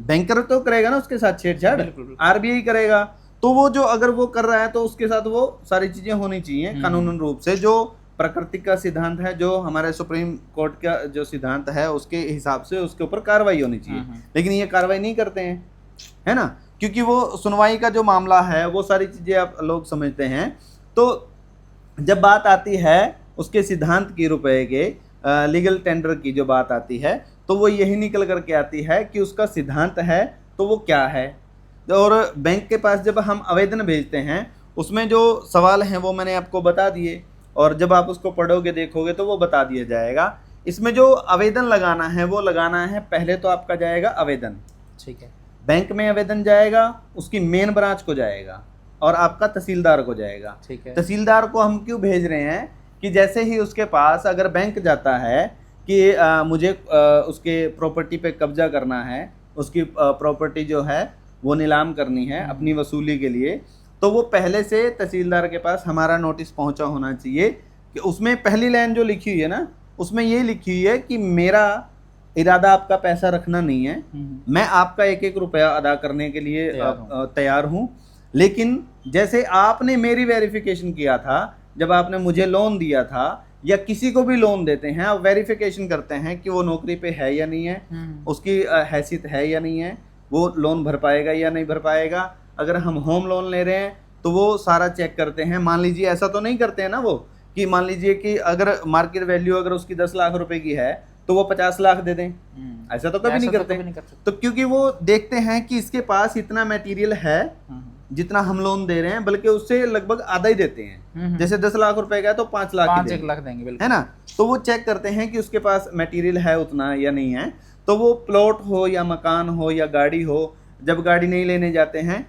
बैंकर तो करेगा ना उसके साथ छेड़छाड़, आरबीआई करेगा। तो वो जो अगर वो कर रहा है तो उसके साथ वो सारी चीजें होनी चाहिए कानूनन रूप से। जो प्रकृति का सिद्धांत है, जो हमारे सुप्रीम कोर्ट का जो सिद्धांत है, उसके हिसाब से उसके ऊपर कार्रवाई होनी चाहिए। लेकिन ये कार्रवाई नहीं करते हैं, है ना, क्योंकि वो सुनवाई का जो मामला है वो सारी चीजें आप लोग समझते हैं। तो जब बात आती है उसके सिद्धांत की, रुपए के लीगल टेंडर की जो बात आती है, तो वो यही निकल करके आती है कि उसका सिद्धांत है तो वो क्या है। और बैंक के पास जब हम आवेदन भेजते हैं उसमें जो सवाल हैं वो मैंने आपको बता दिए, और जब आप उसको पढ़ोगे देखोगे तो वो बता दिया जाएगा। इसमें जो आवेदन लगाना है वो लगाना है, पहले तो आपका जाएगा आवेदन, ठीक है, बैंक में आवेदन जाएगा, उसकी मेन ब्रांच को जाएगा और आपका तहसीलदार को जाएगा, ठीक है। तहसीलदार को हम क्यों भेज रहे हैं कि जैसे ही उसके पास अगर बैंक जाता है कि मुझे उसके प्रॉपर्टी पे कब्जा करना है, उसकी प्रॉपर्टी जो है वो नीलाम करनी है अपनी वसूली के लिए, तो वो पहले से तहसीलदार के पास हमारा नोटिस पहुंचा होना चाहिए कि उसमें पहली लाइन जो लिखी हुई है ना, उसमें ये लिखी हुई है कि मेरा इरादा आपका पैसा रखना नहीं है, मैं आपका एक एक रुपया अदा करने के लिए तैयार हूँ। लेकिन जैसे आपने मेरी वेरिफिकेशन किया था, जब आपने मुझे लोन दिया था या किसी को भी लोन देते हैं, आप वेरिफिकेशन करते हैं कि वो नौकरी पे है या नहीं है, उसकी हैसियत है या नहीं है, वो लोन भर पाएगा या नहीं भर पाएगा। अगर हम होम लोन ले रहे हैं तो वो सारा चेक करते हैं। मान लीजिए ऐसा तो नहीं करते हैं ना वो कि मान लीजिए कि अगर मार्केट वैल्यू अगर उसकी 10 लाख रुपए की है तो वो 50 लाख दे दें, ऐसा तो कभी नहीं करते। तो क्योंकि वो देखते हैं कि इसके पास इतना मटेरियल है जितना हम लोन दे रहे हैं, बल्कि उससे लगभग आधा ही देते हैं। जैसे 10 लाख रुपए का है तो 5 लाख देंगे, है ना। तो वो चेक करते हैं कि उसके पास मटेरियल है उतना या नहीं है। तो वो प्लॉट हो या मकान हो या गाड़ी हो, जब गाड़ी नहीं लेने जाते हैं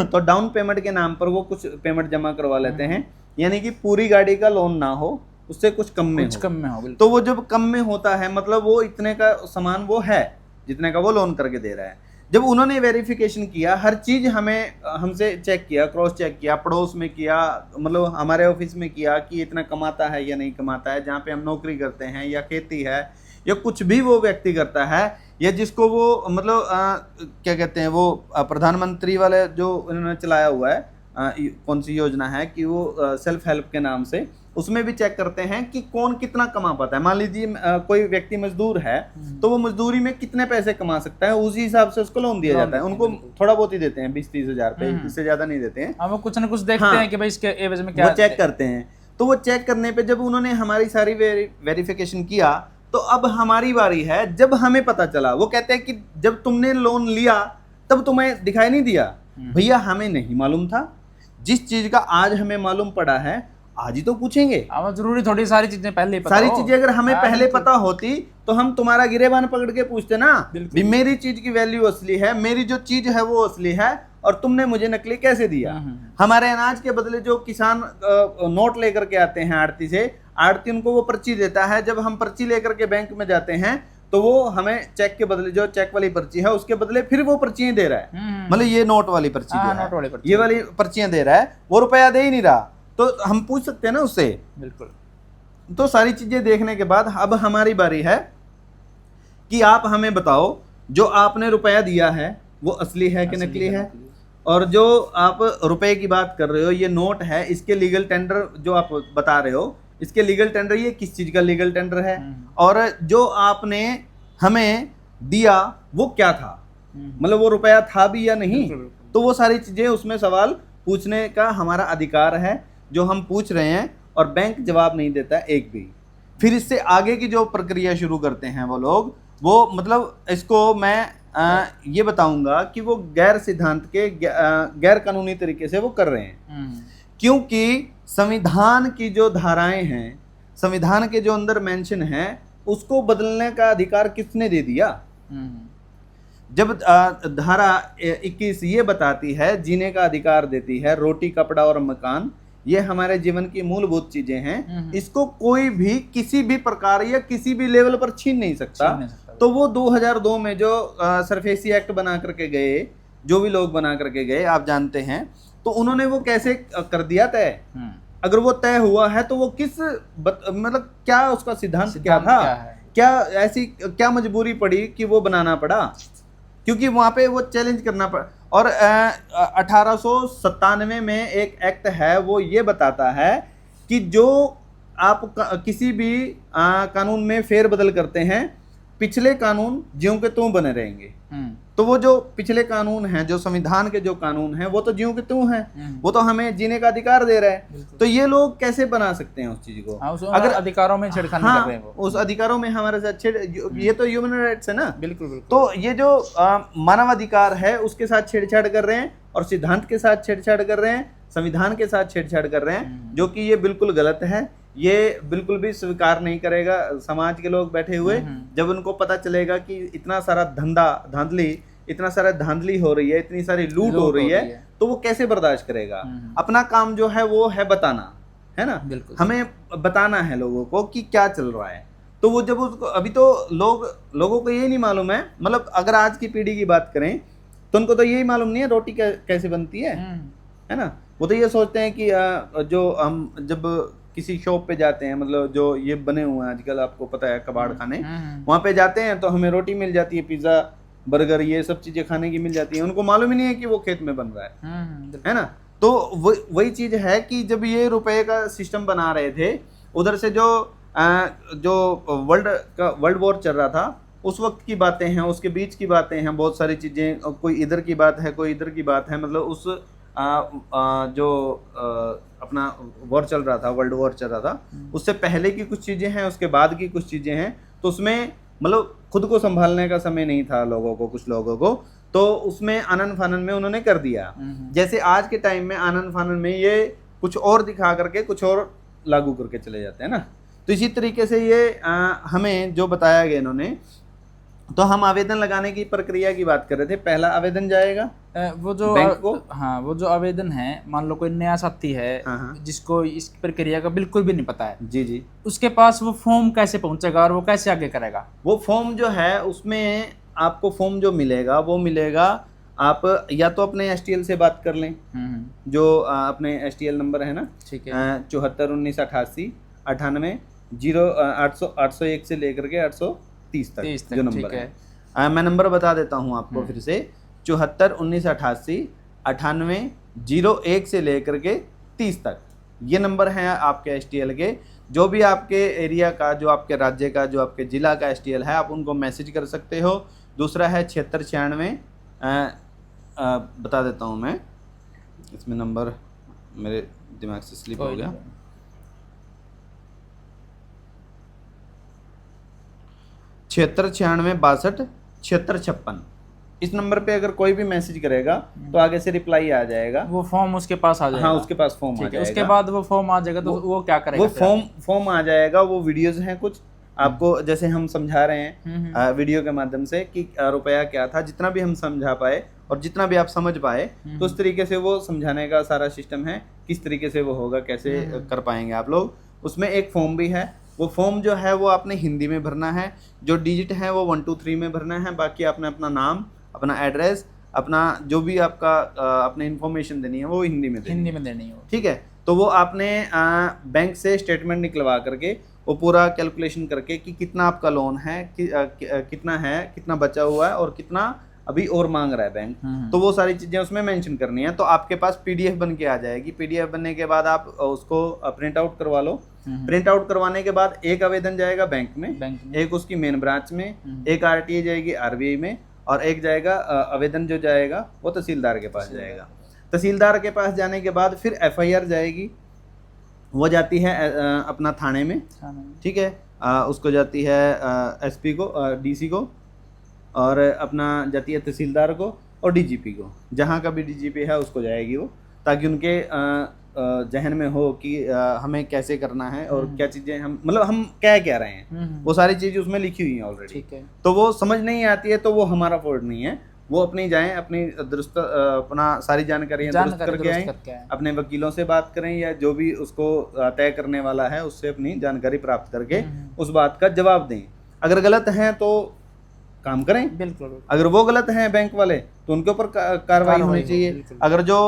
तो डाउन पेमेंट के नाम पर वो कुछ पेमेंट जमा करवा लेते हैं, यानी कि पूरी गाड़ी का लोन ना हो, उससे कुछ कम में हो। तो वो जब कम में होता है मतलब वो इतने का सामान वो है जितने का वो लोन करके दे रहा है। जब उन्होंने वेरिफिकेशन किया, हर चीज हमसे चेक किया, क्रॉस चेक किया, पड़ोस में किया, मतलब हमारे ऑफिस में किया कि इतना कमाता है या नहीं कमाता है, जहाँ पे हम नौकरी करते हैं या खेती है या कुछ भी वो व्यक्ति करता है, या जिसको वो मतलब क्या कहते हैं, वो प्रधानमंत्री वाले जो उन्होंने चलाया हुआ है, कौन सी योजना है कि वो सेल्फ हेल्प के नाम से, उसमें भी चेक करते हैं कि कौन कितना कमा पाता है। मान लीजिए कोई व्यक्ति मजदूर है तो वो मजदूरी में कितने पैसे कमा सकता है, उसी हिसाब से उसको लोन दिया जाता है। उनको थोड़ा बहुत ही देते हैं, 20-30 हज़ार रुपए, इससे ज्यादा नहीं देते हैं। वो कुछ ना कुछ देखते हैं कि भाई इसके एवज में क्या, वो चेक करते हैं। तो वो चेक करने पे जब उन्होंने हमारी सारी वेरिफिकेशन किया तो अब हमारी बारी है। जब हमें पता चला, वो कहते हैं कि जब तुमने लोन लिया तब तुम्हें दिखाई नहीं दिया। भैया हमें नहीं मालूम था, जिस चीज का आज हमें मालूम पड़ा है आज ही तो पूछेंगे। जरूरी थोड़ी सारी चीजें पहले पता सारी चीजें अगर हमें पहले पता होती तो हम तुम्हारा गिरेबान पकड़ के पूछते ना, भी मेरी चीज की वैल्यू असली है, मेरी जो चीज है वो असली है, और तुमने मुझे नकली कैसे दिया। हमारे अनाज के बदले जो किसान नोट लेकर के आते हैं आड़ती से, आड़ती उनको वो पर्ची देता है। जब हम पर्ची लेकर के बैंक में जाते हैं तो वो हमें चेक के बदले, जो चेक वाली पर्ची है उसके बदले फिर वो पर्चियां दे रहा है। मतलब ये नोट वाली पर्ची जो है, ये वाली पर्चियां दे रहा है, वो रुपया दे ही नहीं रहा। तो हम पूछ सकते हैं ना उससे। बिल्कुल। तो सारी चीजें देखने के बाद अब हमारी बारी है कि आप हमें बताओ जो आपने रुपया दिया है वो असली है कि नकली है। और जो आप रुपए की बात कर रहे हो, ये नोट है, इसके लीगल टेंडर जो आप बता रहे हो, इसके लीगल टेंडर, ये किस चीज का लीगल टेंडर है, और जो आपने हमें दिया वो क्या था, मतलब वो रुपया था भी या नहीं। तो वो सारी चीजें उसमें सवाल पूछने का हमारा अधिकार है, जो हम पूछ रहे हैं और बैंक जवाब नहीं देता एक भी। फिर इससे आगे की जो प्रक्रिया शुरू करते हैं वो लोग, वो मतलब इसको मैं ये बताऊंगा कि वो गैर सिद्धांत के गैर कानूनी तरीके से वो कर रहे हैं, क्योंकि संविधान की जो धाराएं हैं, संविधान के जो अंदर मेंशन है, उसको बदलने का अधिकार किसने दे दिया? जब धारा 21 ये बताती है जीने का अधिकार देती है, रोटी कपड़ा और मकान ये हमारे जीवन की मूलभूत चीजें हैं, इसको कोई भी किसी भी प्रकार या किसी भी लेवल पर छीन नहीं सकता। तो वो 2002 में जो सरफेसी एक्ट बना करके गए, जो भी लोग बना करके गए आप जानते हैं, तो उन्होंने वो कैसे कर दिया तय? अगर वो तय हुआ है तो वो किस मतलब क्या उसका सिद्धांत क्या था? क्या ऐसी क्या मजबूरी पड़ी कि वो बनाना पड़ा? क्योंकि वहां पे वो चैलेंज करना पड़ा। और 1897 में एक एक्ट है, वो ये बताता है कि जो आप किसी भी कानून में फेरबदल करते हैं, पिछले कानून ज्यों के त्यों बने रहेंगे। तो वो जो पिछले कानून हैं, जो संविधान के जो कानून हैं, वो तो ज्यों के त्यों हैं, वो तो हमें जीने का अधिकार दे रहा है। तो ये लोग कैसे बना सकते हैं उस चीज को? अगर अधिकारों में छेड़खानी कर रहे हैं वो, उस अधिकारों में हमारे साथ ये तो ह्यूमन राइट्स है ना। बिल्कुल। तो ये जो मानवाधिकार है उसके साथ छेड़छाड़ कर रहे हैं, और सिद्धांत के साथ छेड़छाड़ कर रहे हैं, संविधान के साथ छेड़छाड़ कर रहे हैं, जो कि ये बिल्कुल गलत है। ये बिल्कुल भी स्वीकार नहीं करेगा समाज के लोग बैठे हुए। जब उनको पता चलेगा कि इतना सारा इतना सारा धांधली हो रही है, इतनी सारी लूट हो रही है, तो वो कैसे बर्दाश्त करेगा? अपना काम जो है वो है बताना, है ना। हमें बताना है लोगों को कि क्या चल रहा है। तो वो जब उसको, अभी तो लोगों को ये नहीं मालूम है, मतलब अगर आज की पीढ़ी की बात करें तो उनको तो यही मालूम नहीं है रोटी कैसे बनती है ना। वो तो ये सोचते हैं कि जो हम जब किसी शॉप पे जाते हैं, मतलब जो ये बने हुए हैं आजकल, आपको पता है कबाड़ खाने, वहां पे जाते हैं तो हमें रोटी मिल जाती है, पिज्जा बर्गर ये सब चीजें खाने की मिल जाती है। उनको मालूम ही नहीं है कि वो खेत में बन रहा है ना। तो वही चीज है कि जब ये रुपए का सिस्टम बना रहे थे, उधर से जो वर्ल्ड वॉर चल रहा था, उस वक्त की बातें हैं, उसके बीच की बातें हैं, बहुत सारी चीजें, कोई इधर की बात है, कोई इधर की बात है, मतलब उस अपना वॉर चल रहा था, वर्ल्ड वॉर चल रहा था, उससे पहले की कुछ चीजें हैं, उसके बाद की कुछ चीजें हैं। तो उसमें मतलब खुद को संभालने का समय नहीं था लोगों को, कुछ लोगों को, तो उसमें आनन फानन में उन्होंने कर दिया। जैसे आज के टाइम में आनन फानन में ये कुछ और दिखा करके कुछ और लागू करके चले जाते हैं ना। तो इसी तरीके से ये हमें जो बताया गया इन्होंने, तो हम आवेदन लगाने की प्रक्रिया की बात कर रहे थे। पहला आवेदन जाएगा वो जो बैंक को, हाँ, वो जो आवेदन है, मान लो कोई नया साथी है जिसको इस प्रक्रिया का बिल्कुल भी नहीं पता है, जी, उसके पास वो फॉर्म कैसे पहुंचेगा और वो कैसे आगे करेगा? वो फॉर्म जो है, उसमें आपको फॉर्म जो मिलेगा वो मिलेगा, आप या तो अपने STL से बात कर लें, जो अपने STL नंबर है ना, ठीक है, 74 19 88 98 0801 से लेकर के 830 तक जो नंबर है। मैं नंबर बता देता हूँ आपको फिर से, 74 19 88 98 01 से लेकर के 30 तक, ये नंबर है आपके STL के। जो भी आपके एरिया का, जो आपके राज्य का, जो आपके ज़िला का STL है, आप उनको मैसेज कर सकते हो। दूसरा है 7696, बता देता हूँ मैं, इसमें नंबर मेरे दिमाग से स्लिप हो गया, 76 96 62 76 56। इस नंबर पे अगर कोई भी मैसेज करेगा तो आगे से रिप्लाई आ जाएगा, वो फॉर्म उसके पास आ जाएगा। हाँ, उसके पास फॉर्म आ जाएगा। उसके बाद वो फॉर्म आ जाएगा, तो वो क्या करेगा? वो फॉर्म आ जाएगा, वो वीडियोस हैं कुछ आपको, जैसे हम समझा रहे हैं वीडियो के माध्यम से कि रुपया क्या था, जितना भी हम समझा पाए और जितना भी आप समझ पाए, तो उस तरीके से वो समझाने का सारा सिस्टम है, किस तरीके से वो होगा, कैसे कर पाएंगे आप लोग। उसमें एक फॉर्म भी है, वो फॉर्म जो है वो आपने हिंदी में भरना है, जो डिजिट है वो 1 2 3 में भरना है, बाकी आपने अपना नाम, अपना एड्रेस, अपना जो भी आपका अपने इन्फॉर्मेशन देनी है वो हिंदी में देनी हो, ठीक है। तो वो आपने बैंक से स्टेटमेंट निकलवा करके, वो पूरा कैलकुलेशन करके कि कितना आपका लोन है, कितना है, कितना बचा हुआ है और कितना अभी और मांग रहा है बैंक, तो वो सारी चीज़ें उसमें मेंशन करनी है। तो आपके पास PDF बन के आ जाएगी। PDF बनने के बाद आप उसको प्रिंट आउट करवा लो। प्रिंट आउट करवाने के बाद एक आवेदन जाएगा बैंक में, एक उसकी मेन ब्रांच में, एक RTA जाएगी RBI में, और एक जाएगा आवेदन जो जाएगा वो तहसीलदार के पास जाएगा। तहसीलदार के पास जाने के बाद फिर एफआईआर जाएगी, वो जाती है अपना थाने में, ठीक है, उसको जाती है एसपी को, डीसी को, और अपना जाती है तहसीलदार को और डीजीपी को, जहाँ का भी डीजीपी है उसको जाएगी वो, ताकि उनके जहन में हो कि हमें कैसे करना है और क्या चीज़ें हम मतलब हम क्या कह रहे हैं, वो सारी चीज़ें उसमें लिखी हुई हैं ऑलरेडी, ठीक है। तो वो समझ नहीं आती है तो वो हमारा फॉल्ट नहीं है, वो अपनी जाएं, अपनी दुरुस्त अपना सारी जानकारियाँ दुरुस्त करके आएँ, अपने वकीलों से बात करें या जो भी उसको तय करने वाला है उससे अपनी जानकारी प्राप्त करके उस बात का जवाब दें। अगर गलत हैं तो काम करें, बिल्कुल। अगर वो गलत हैं बैंक वाले तो उनके ऊपर कार्रवाई होनी चाहिए। अगर जो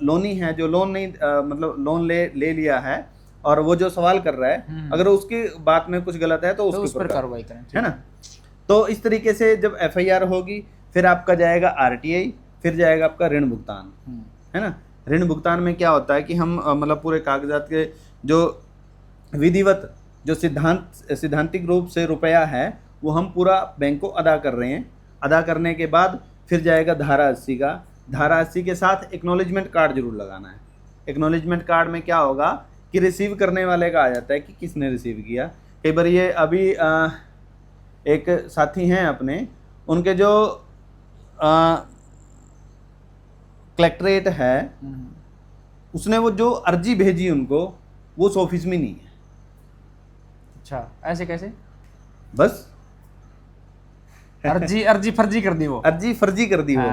लोनी है, जो लोन नहीं मतलब लोन ले लिया है और वो जो सवाल कर रहा है, अगर उसकी बात में कुछ गलत है तो उसके ऊपर कार्रवाई करें, है ना। तो इस तरीके से जब एफआईआर होगी फिर आपका जाएगा आरटीआई, फिर जाएगा आपका ऋण भुगतान, है ना। ऋण भुगतान में क्या होता है कि हम मतलब पूरे कागजात के जो विधिवत जो सिद्धांतिक रूप से रुपया है वो हम पूरा बैंक को अदा कर रहे हैं। अदा करने के बाद फिर जाएगा धारा 80 का, धारा 80 के साथ एक्नॉलेजमेंट कार्ड जरूर लगाना है। एक्नॉलेजमेंट कार्ड में क्या होगा कि रिसीव करने वाले का आ जाता है कि किसने रिसीव किया। कई बार ये अभी एक साथी हैं अपने, उनके जो कलेक्ट्रेट है उसने वो जो अर्जी भेजी उनको वो उस ऑफिस में नहीं है। अच्छा, ऐसे कैसे? बस अर्जी फर्जी कर दी वो, अर्जी फर्जी कर दी वो।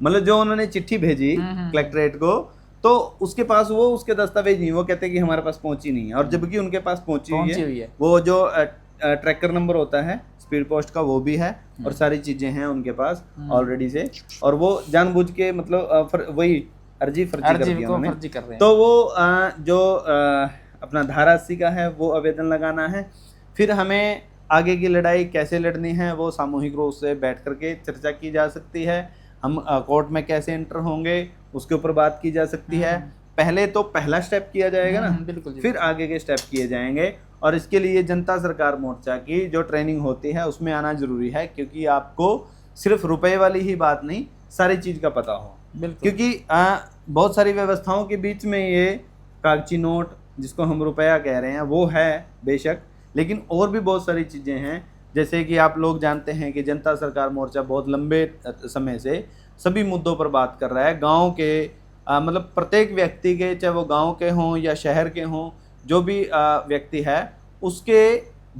मतलब जो उन्होंने चिट्ठी भेजी कलेक्ट्रेट को तो उसके पास वो उसके दस्तावेज नहीं, वो कहते हैं कि हमारे पास पहुंची नहीं है, और जबकि उनके पास पहुंची हुई है। वो जो ट्रैकर नंबर होता है स्पीड पोस्ट का वो भी है और सारी चीजें हैं उनके पास ऑलरेडी से, और वो जानबूझ के मतलब वही अर्जी फर्जी कर दी उन्होंने। तो वो जो अपना धारा 80 का है वो आवेदन लगाना है। फिर हमें आगे की लड़ाई कैसे लड़नी है वो सामूहिक रूप से बैठ करके चर्चा की जा सकती है। हम कोर्ट में कैसे एंटर होंगे उसके ऊपर बात की जा सकती है। पहले तो पहला स्टेप किया जाएगा ना, बिल्कुल, फिर आगे के स्टेप किए जाएंगे। और इसके लिए जनता सरकार मोर्चा की जो ट्रेनिंग होती है उसमें आना जरूरी है, क्योंकि आपको सिर्फ रुपए वाली ही बात नहीं सारी चीज़ का पता हो, क्योंकि बहुत सारी व्यवस्थाओं के बीच में ये कागजी नोट जिसको हम रुपया कह रहे हैं वो है बेशक, लेकिन और भी बहुत सारी चीज़ें हैं। जैसे कि आप लोग जानते हैं कि जनता सरकार मोर्चा बहुत लंबे समय से सभी मुद्दों पर बात कर रहा है। गांव के मतलब प्रत्येक व्यक्ति के, चाहे वो गांव के हों या शहर के हों, जो भी व्यक्ति है उसके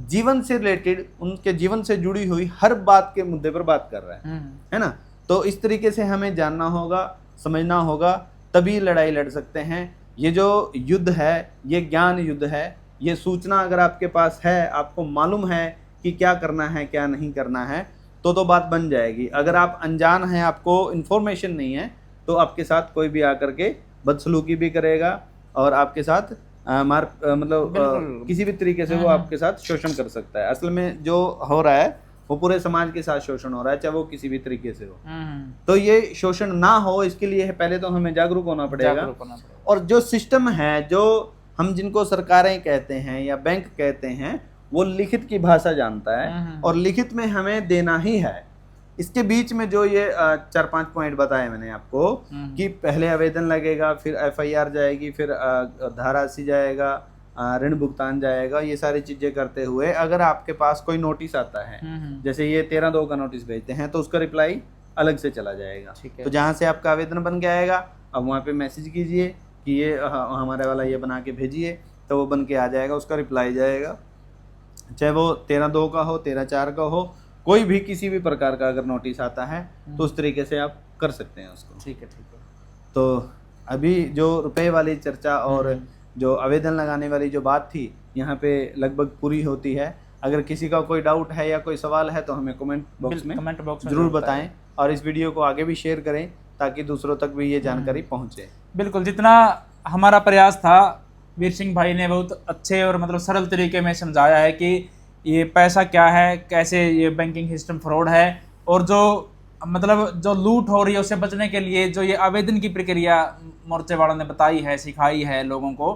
जीवन से रिलेटेड, उनके जीवन से जुड़ी हुई हर बात के मुद्दे पर बात कर रहा है ना। तो इस तरीके से हमें जानना होगा, समझना होगा, तभी लड़ाई लड़ सकते हैं। ये जो युद्ध है ये ज्ञान युद्ध है। ये सूचना अगर आपके पास है, आपको मालूम है कि क्या करना है क्या नहीं करना है, तो बात बन जाएगी। अगर आप अनजान हैं, आपको इन्फॉर्मेशन नहीं है, तो आपके साथ कोई भी आकर के बदसलूकी भी करेगा और आपके साथ मतलब किसी भी तरीके से वो आपके साथ शोषण कर सकता है। असल में जो हो रहा है वो पूरे समाज के साथ शोषण हो रहा है, चाहे वो किसी भी तरीके से हो। तो ये शोषण ना हो इसके लिए पहले तो हमें जागरूक होना पड़ेगा। और जो सिस्टम है, जो हम जिनको सरकारें कहते हैं या बैंक कहते हैं, वो लिखित की भाषा जानता है और लिखित में हमें देना ही है। इसके बीच में जो ये 4-5 पॉइंट बताए मैंने आपको कि पहले आवेदन लगेगा, फिर एफआईआर जाएगी, फिर धारा 80 जाएगा, ऋण भुगतान जाएगा, ये सारी चीजें करते हुए अगर आपके पास कोई नोटिस आता है, जैसे ये 13/2 का नोटिस भेजते हैं, तो उसका रिप्लाई अलग से चला जाएगा। तो जहाँ से आपका आवेदन बन के आएगा अब वहाँ पे मैसेज कीजिए कि ये हमारे वाला ये बना के भेजिए, तो वो बन के आ जाएगा, उसका रिप्लाई जाएगा। चाहे वो 13/2 का हो, 13/4 का हो, कोई भी किसी भी प्रकार का अगर नोटिस आता है तो उस तरीके से आप कर सकते हैं उसको। ठीक है। तो अभी जो रुपए वाली चर्चा और जो आवेदन लगाने वाली जो बात थी यहाँ पे लगभग पूरी होती है। अगर किसी का कोई डाउट है या कोई सवाल है तो हमें कमेंट बॉक्स में जरूर बताएं और इस वीडियो को आगे भी शेयर करें ताकि दूसरों तक भी ये जानकारी पहुँचे। बिल्कुल, जितना हमारा प्रयास था वीर सिंह भाई ने बहुत अच्छे और मतलब सरल तरीके में समझाया है कि ये पैसा क्या है, कैसे ये बैंकिंग सिस्टम फ्रॉड है, और जो मतलब जो लूट हो रही है उससे बचने के लिए जो ये आवेदन की प्रक्रिया मोर्चे वालों ने बताई है, सिखाई है लोगों को।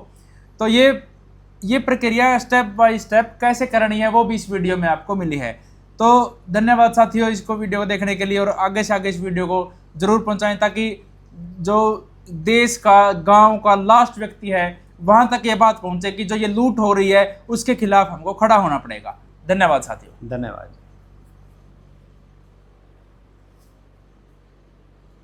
तो ये प्रक्रिया स्टेप बाय स्टेप कैसे करनी है वो भी इस वीडियो में आपको मिली है। तो धन्यवाद साथियों इसको वीडियो को देखने के लिए, और आगे से आगे इस वीडियो को जरूर पहुंचाएं ताकि जो देश का, गांव का लास्ट व्यक्ति है वहां तक ये बात पहुंचे कि जो ये लूट हो रही है उसके खिलाफ हमको खड़ा होना पड़ेगा। धन्यवाद साथियों। धन्यवाद।